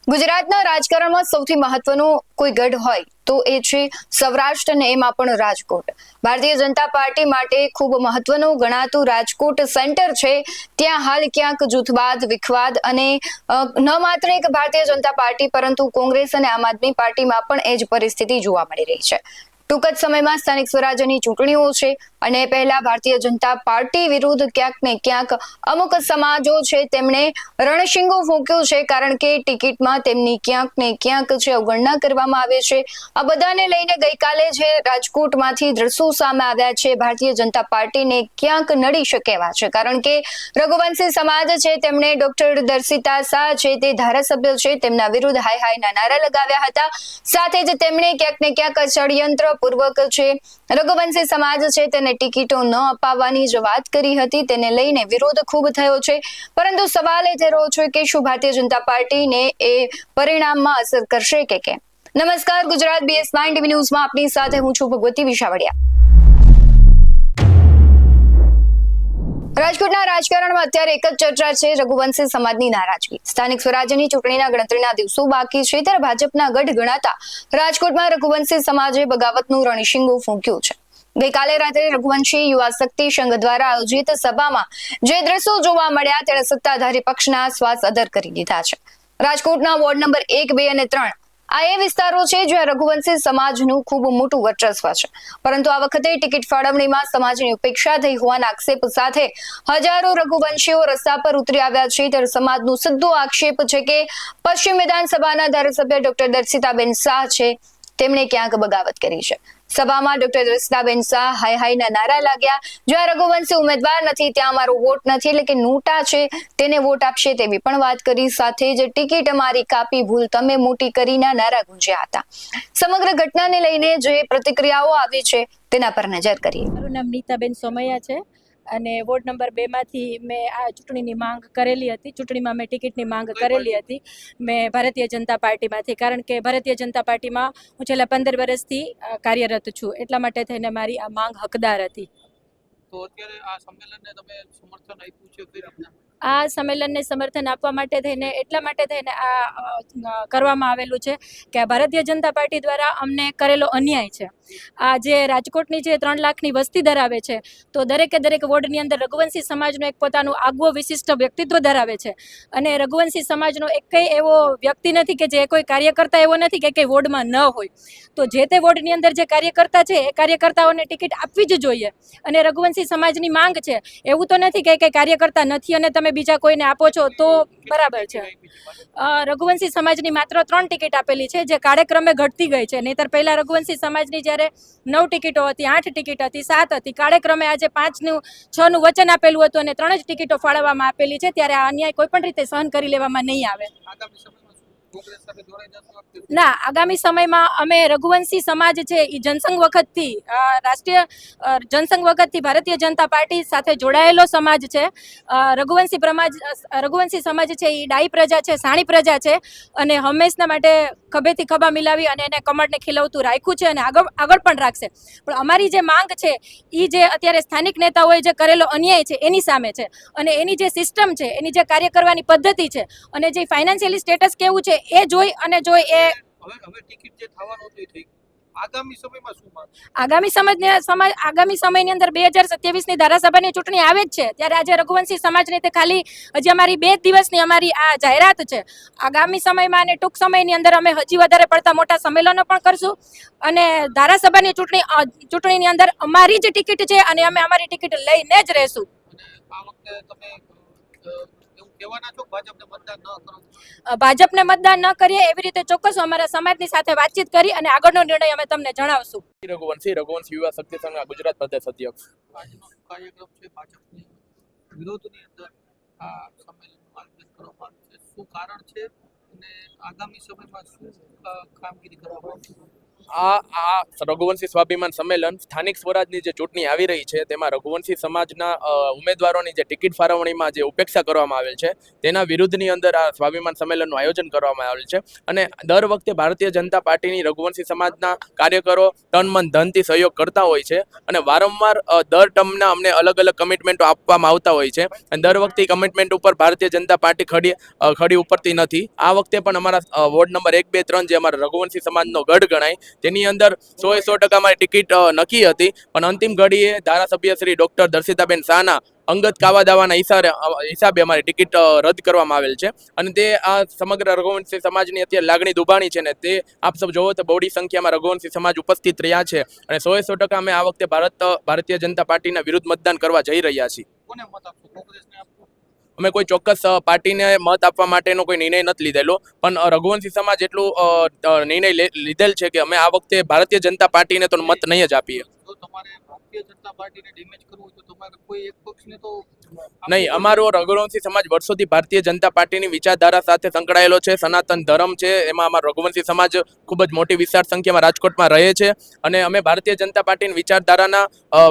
ગુજરાતના રાજકારણમાં સૌથી મહત્વનું કોઈ ગઢ હોય તો એ છે સૌરાષ્ટ્ર અને એમાં પણ રાજકોટ. ભારતીય જનતા પાર્ટી માટે ખૂબ મહત્વનું ગણાતું રાજકોટ સેન્ટર છે. ત્યાં હાલ ક્યાંક જૂથવાદ વિખવાદ અને ન માત્ર એક ભારતીય જનતા પાર્ટી પરંતુ કોંગ્રેસ અને આમ આદમી પાર્ટીમાં પણ એ જ પરિસ્થિતિ જોવા મળી રહી છે. ટૂંક જ સમયમાં સ્થાનિક સ્વરાજ્યની ચૂંટણીઓ છે અને પહેલા ભારતીય જનતા પાર્ટી વિરુદ્ધ ક્યાંક ને ક્યાંક અમુક સમાજો છે તેમણે રણશીંગો ફૂંક્યું છે, કારણ કે ટિકિટમાં તેમની ક્યાંક ને ક્યાંક છે અવગણના કરવામાં આવે છે. આ બધાને લઈને ગઈકાલે જે રાજકોટમાંથી દ્રશ્યો સામે આવ્યા છે ભારતીય જનતા પાર્ટીને ક્યાંક નડી શકે એવા છે, કારણ કે રઘુવંશી સમાજ છે તેમણે ડોક્ટર દર્શિતા શાહ છે તે ધારાસભ્ય છે તેમના વિરુદ્ધ હાય હાયના નારા લગાવ્યા હતા. સાથે જ તેમણે ક્યાંક ને ક્યાંક ષડયંત્ર પૂર્વક છે રઘુવંશી સમાજ છે તેને ટિકિટો ન અપાવવાની જ વાત કરી હતી. તેને લઈને વિરોધ ખૂબ થયો છે, પરંતુ સવાલ એ થઈ રહ્યો છે કે શું ભારતીય જનતા પાર્ટીને એ પરિણામમાં અસર કરશે કે કેમ? નમસ્કાર, ગુજરાત BS9 TV ન્યૂઝમાં આપની સાથે હું છું ભગવતી વિશાવડિયા. રાજકોટના રાજકારણમાં અત્યારે એક જ ચર્ચા છે, રઘુવંશી સમાજની નારાજગી. સ્થાનિક સ્વરાજ્યની ચૂંટણીના ગણતરીના દિવસો બાકી છે ત્યારે ભાજપના ગઢ ગણાતા રાજકોટમાં રઘુવંશી સમાજે બગાવતનું રણશીંગો ફૂંક્યું છે. ગઈકાલે રાત્રે રઘુવંશી યુવા શક્તિ સંઘ દ્વારા આયોજિત સભામાં જે દ્રશ્યો જોવા મળ્યા તેણે સત્તાધારી પક્ષના શ્વાસ અદર કરી દીધા છે. રાજકોટના વોર્ડ નંબર 1, 2 અને 3 આ એ વિસ્તારો છે જ્યાં રઘુવંશી સમાજનું ખૂબ મોટું વર્ચસ્વ છે, પરંતુ આ વખતે ટિકિટ ફાળવણીમાં સમાજની ઉપેક્ષા થઈ હોવાના આક્ષેપ સાથે હજારો રઘુવંશીઓ રસ્તા પર ઉતરી આવ્યા છે. ત્યારે સમાજનો સીધો આક્ષેપ છે કે પશ્ચિમ વિધાનસભાના ધારાસભ્ય ડોક્ટર દર્શિતાબેન શાહ છે તેમણે ક્યાંક બગાવત કરી છે. સભામાં ડોક્ટર દર્શિતાબેન શાહ હાય હાયના નારા લાગ્યા. જ્યાં રઘુવંશી ઉમેદવાર નથી ત્યાં અમારો વોટ નથી, એટલે કે નોટા છે તેને વોટ આપશે તેવી પણ વાત કરી. સાથે જ ટિકિટ અમારી કાપી ભૂલ તમે મોટી કરીના નારા ગુંજ્યા હતા. સમગ્ર ઘટનાને લઈને જે પ્રતિક્રિયાઓ આવી છે તેના પર નજર કરીએ. મારું નામ નીતાબેન સોમૈયા છે અને વોર્ડ નંબર 2 માંથી મેં આ ચૂંટણીની માંગ કરેલી હતી. ચૂંટણીમાં મેં ટિકિટની માંગ કરેલી હતી મેં ભારતીય જનતા પાર્ટીમાંથી, કારણ કે ભારતીય જનતા પાર્ટીમાં હું છેલ્લા 15 વર્ષથી કાર્યરત છું, એટલા માટે થઈને મારી આ માંગ હકદાર હતી. તો અત્યારે આ સંમેલનને તમે સમર્થન આપ્યું છે કઈ રીતના? આ સંમેલનને સમર્થન આપવા માટે થઈને એટલા માટે થઈને આ કરવામાં આવેલું છે કે ભારતીય જનતા પાર્ટી દ્વારા અમને કરેલો અન્યાય છે. આ જે રાજકોટની જે 3 લાખની વસ્તી ધરાવે છે તો દરેકે દરેક વોર્ડની અંદર રઘુવંશી સમાજનું એક પોતાનું આગવું વિશિષ્ટ વ્યક્તિત્વ ધરાવે છે અને રઘુવંશી સમાજનો એક કઈ એવો વ્યક્તિ નથી કે જે કોઈ કાર્યકર્તા એવો નથી કે કઈ વોર્ડમાં ન હોય. તો જે તે વોર્ડની અંદર જે કાર્યકર્તા છે એ કાર્યકર્તાઓને ટિકિટ આપવી જ જોઈએ. અને રઘુવંશી સમાજની માંગ છે, એવું તો નથી કે કઈ કાર્યકર્તા નથી અને તમે બીજા કોઈને આપો છો તો બરાબર છે. રઘુવંશી સમાજની માત્ર 3 ટિકિટ આપેલી છે, જે કાળેક્રમે ઘટતી ગઈ છે. નહીતર પહેલા રઘુવંશી સમાજની જ્યારે 9 ટિકિટો હતી, 8 ટિકિટ હતી, 7 હતી, કાળેક્રમે આજે 5 6 વચન આપેલું હતું અને 3 જ ટિકિટો ફાળવવામાં આપેલી છે. ત્યારે આ અન્યાય કોઈ પણ રીતે સહન કરી લેવામાં નહીં આવે. ના, આગામી સમયમાં અમે રઘુવંશી સમાજ છે એ જનસંઘ વખતથી રાષ્ટ્રીય જનસંઘ વખતથી ભારતીય જનતા પાર્ટી સાથે જોડાયેલો સમાજ છે. રઘુવંશી સમાજ છે એ ડાઈ પ્રજા છે, સાણી પ્રજા છે અને હંમેશના માટે ખભેથી ખભા મિલાવી અને એને કમળને ખીલવતું રાખ્યું છે અને આગળ પણ રાખશે. પણ અમારી જે માંગ છે એ જે અત્યારે સ્થાનિક નેતાઓએ જે કરેલો અન્યાય છે એની સામે છે અને એની જે સિસ્ટમ છે, એની જે કાર્ય કરવાની પદ્ધતિ છે અને જે ફાઇનાન્શિયલી સ્ટેટસ કેવું છે એ જોઈ અને જોઈ એ હવે ટિકિટ જે થવાનું હતું એ થઈ ગયું. આગામી સમયમાં શું માંગ? આગામી સમયની અંદર 2027ની ધારાસભાની ચૂંટણી આવે જ છે. ત્યારે આજે રઘુવંશી સમાજની તે ખાલી હજી અમારી 2 દિવસની અમારી આ જાહેરાત છે. આગામી સમયમાં અને ટૂંક સમયની અંદર અમે હજી વધારે પડતા મોટા સંમેલનો પણ કરશું અને ધારાસભાની ચૂંટણીની અંદર અમારી જ ટિકિટ છે અને અમે અમારી ટિકિટ લઈને જ રહેશું. અને આ વખતે તમે એવું કહેવાના છો ભાજપને મતદાન ન કરો? ભાજપને મતદાન ન કરીએ એવી રીતે ચોક્કસ અમારા સમાજની સાથે વાતચીત કરી અને આગળનો નિર્ણય અમે તમને જણાવશું. રઘુવંશી યુવા શક્તિ સંઘના ગુજરાત પ્રદેશ અધ્યક્ષ. આજનો કાર્યક્રમ છે ભાજપની વિરોધની અંદર આ સંમેલનનું આયોજન કરવામાં આવ્યું છે. શું કારણ છે અને આગામી સમયમાં શું કામગીરી કરવામાં આવશે? આ રઘુવંશી સ્વાભિમાન સંમેલન સ્થાનિક સ્વરાજની જે ચૂંટણી આવી રહી છે તેમાં રઘુવંશી સમાજના ઉમેદવારોની જે ટિકિટ ફાળવણીમાં જે ઉપેક્ષા કરવામાં આવેલ છે તેના વિરુદ્ધની અંદર આ સ્વાભિમાન સંમેલનનું આયોજન કરવામાં આવેલ છે. અને દર વખતે ભારતીય જનતા પાર્ટીની રઘુવંશી સમાજના કાર્યકરો તન મન ધનથી સહયોગ કરતા હોય છે અને વારંવાર દર ટર્મના અમને અલગ અલગ કમિટમેન્ટો આપવામાં આવતા હોય છે અને દર વખતે કમિટમેન્ટ ઉપર ભારતીય જનતા પાર્ટી ખડી ઉપરતી નથી. આ વખતે પણ અમારા વોર્ડ નંબર 1, 2, 3 જે અમારા રઘુવંશી સમાજનો ગઢ ગણાય તેની અંદર 100% અમારી ટિકિટ નક્કી હતી, પણ અંતિમ ઘડીએ ધારાસભ્ય શ્રી ડોક્ટર દર્શિતાબેન શાહના અંગત કાવા દાવાના હિસાબે અમારી ટિકિટ રદ કરવામાં આવેલ છે. અને તે આ સમગ્ર રઘુવંશી સમાજની અત્યારે લાગણી દુભાણી છે ને તે આપ સૌ જોવો તો બહોળી સંખ્યામાં રઘુવંશી સમાજ ઉપસ્થિત રહ્યા છે અને 100% અમે આ વખતે ભારતીય જનતા પાર્ટીના વિરુદ્ધ મતદાન કરવા જઈ રહ્યા છીએ. કોને મત આપશો? કોંગ્રેસને આપશો? અમે કોઈ ચોક્કસ પાર્ટીને મત આપવા માટેનો કોઈ નિર્ણય નથી લીધેલો, પણ રઘુવંશી સમાજ એટલું નિર્ણય લીધેલ છે કે અમે આ વખતે ભારતીય જનતા પાર્ટીને તો મત નહીં જ આપીએ. જો તમારે ભારતીય જનતા પાર્ટીને ડેમેજ કરવું હોય તો તમારે કોઈ એક પક્ષને તો નહીં, અમારો રઘુવંશી સમાજ વર્ષોથી ભારતીય જનતા પાર્ટીની વિચારધારા સાથે સંકળાયેલો છે. સનાતન ધર્મ છે, એમાં અમારો રઘુવંશી સમાજ ખૂબ જ મોટી વિશાળ સંખ્યામાં રાજકોટમાં રહે છે અને અમે ભારતીય જનતા પાર્ટીની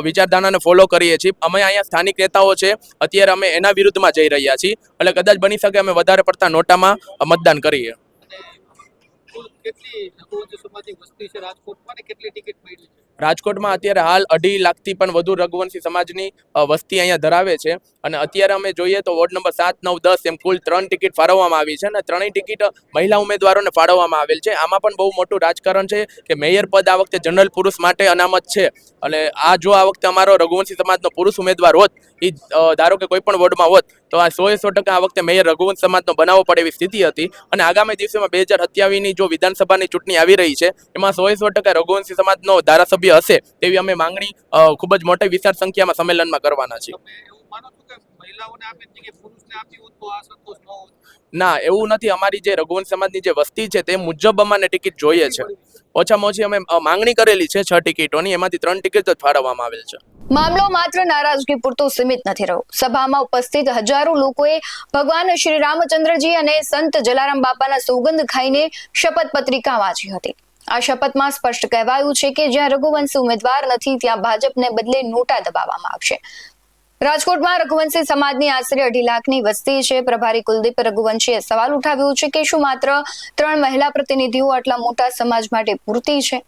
વિચારધારાને ફોલો કરીએ છીએ. અમે અહીંયા સ્થાનિક નેતાઓ છે અત્યારે અમે એના વિરુદ્ધમાં જઈ રહ્યા છીએ, એટલે કદાચ બની શકે અમે વધારે પડતા નોટામાં મતદાન કરીએ. કુલ કેટલી રઘુવંશી સમાજની વસ્તી છે રાજકોટમાં ને કેટલી ટિકિટ મળી છે? રાજકોટમાં અત્યારે હાલ 2.5 લાખથી પણ વધુ રઘુવંશી સમાજની વસ્તી અહીંયા ધરાવે છે અને અત્યારે અમે જોઈએ તો વોર્ડ નંબર 7, 9, 10 એમ કુલ 3 ટિકિટ ફાળવવામાં આવી છે અને 3 ટિકિટ મહિલા ઉમેદવારોને ફાળવવામાં આવેલ છે. આમાં પણ બહુ મોટું રાજકારણ છે કે મેયર પદ આ વખતે જનરલ પુરુષ માટે અનામત છે. એટલે આ જો આ વખતે અમારો રઘુવંશી સમાજનો પુરુષ ઉમેદવાર હોત, એ ધારો કે કોઈ પણ વોર્ડમાં હોત તો આ 100% આ વખતે મેયર રઘુવંશ સમાજનો બનાવવો પડે એવી સ્થિતિ હતી. અને આગામી દિવસોમાં 2027ની જો વિધાનસભાની ચૂંટણી આવી રહી છે એમાં 100% રઘુવંશી સમાજનો ધારાસભ્ય હશે તેવી અમે માંગણી ખૂબ જ મોટી વિશાળ સંખ્યામાં સંમેલનમાં કરવાના છીએ. તમે એવું માનો છો કે મહિલાઓને આપી જગ્યાએ પુરુષને આપી હોત તો આ સંતોષ ન હોત? ના, એવું નથી. અમારી જે રઘુવંશ સમાજની જે વસ્તી છે તે મુજબ અમને ટિકિટ જોઈએ છે. ઓછામાં ઓછી અમે માંગણી કરેલી છે 6 ટિકિટોની, એમાંથી 3 ટિકિટ જ ફાળવવામાં આવેલ છે. મામલો માત્ર નારાજગી પૂરતો સીમિત નથી રહ્યો. સભામાં ઉપસ્થિત હજારો લોકોએ ભગવાન શ્રી રામચંદ્રજી અને સંત જલારામ બાપાના સોગંદ ખાઈને શપથ પત્રિકા વાંચી હતી. આ શપથમાં સ્પષ્ટ કહેવાયું છે કે જ્યાં રઘુવંશી ઉમેદવાર નથી ત્યાં ભાજપને બદલે નોટા દબાવવામાં આવશે. રાજકોટમાં રઘુવંશી સમાજની આશરે 2.5 લાખની વસ્તી છે. પ્રભારી કુલદીપ રઘુવંશીએ સવાલ ઉઠાવ્યો છે કે શું માત્ર 3 મહિલા પ્રતિનિધિઓ આટલા મોટા સમાજ માટે પૂરતી છે?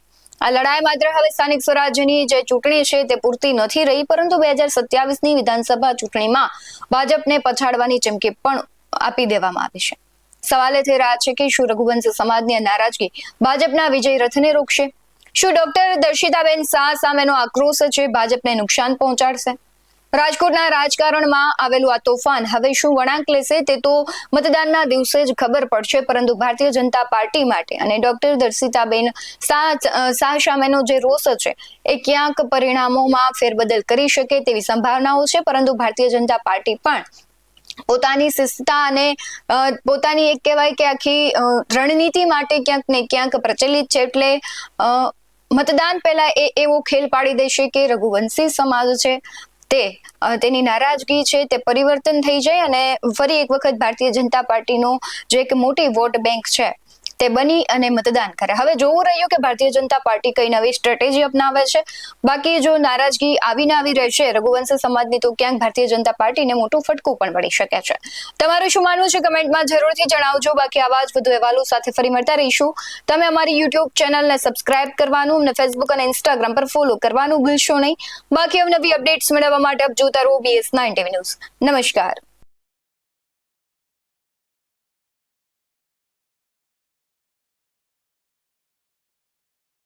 આ લડાઈ માત્ર હવે સ્થાનિક સ્વરાજ્યની જે ચૂંટણી છે તે પૂરતી નથી રહી, પરંતુ 2027ની વિધાનસભા ચૂંટણીમાં ભાજપને પછાડવાની ચીમકી પણ આપી દેવામાં આવી છે. સવાલ એ થઈ રહ્યા છે કે શું રઘુવંશી સમાજની નારાજગી ભાજપના વિજય રથને રોકશે? શું ડોક્ટર દર્શિતાબેન શાહ સામેનો આક્રોશ છે ભાજપને નુકસાન પહોંચાડશે? રાજકોટના રાજકારણમાં આવેલું આ તોફાન હવે શું વળાંક લેશે તે તો મતદાનના દિવસે જ ખબર પડશે, પરંતુ ભારતીય જનતા પાર્ટી માટે અને ડોક્ટર દર્શિતાબેન શાહ સામેનો જે રોષ છે એ ક્યાંક પરિણામોમાં ફેરબદલ કરી શકે તેવી સંભાવનાઓ છે. પરંતુ ભારતીય જનતા પાર્ટી પણ પોતાની શિસ્તતા અને પોતાની એક કહેવાય કે આખી રણનીતિ માટે ક્યાંક ને ક્યાંક પ્રચલિત છે. એટલે મતદાન પહેલા એવો ખેલ પાડી દેશે કે રઘુવંશી સમાજ છે તેની નારાજગી છે તે પરિવર્તન થઈ જાય અને ફરી એક વખત ભારતીય જનતા પાર્ટીનો જે એક મોટી વોટ બેંક છે તે બની અને મતદાન કરે. હવે જોવું રહ્યું કે ભારતીય જનતા પાર્ટી કઈ નવી સ્ટ્રેટેજી અપનાવે છે. બાકી જો નારાજગી આવી રહેશે રઘુવંશી સમાજની તો ક્યાંક ભારતીય જનતા પાર્ટીને મોટું ફટકું પણ પડી શકે છે. તમારું શું માનવું છે કમેન્ટમાં જરૂરથી જણાવજો. બાકી આવા જ વધુ અહેવાલો સાથે ફરી મળતા રહીશું. તમે અમારી યુટ્યુબ ચેનલને સબસ્ક્રાઇબ કરવાનું અને ફેસબુક અને ઇન્સ્ટાગ્રામ પર ફોલો કરવાનું ભૂલશો નહીં. બાકી નવી અપડેટ્સ મેળવવા માટે આપ જોતા રહો BS9 TV ન્યૂઝ. નમસ્કાર.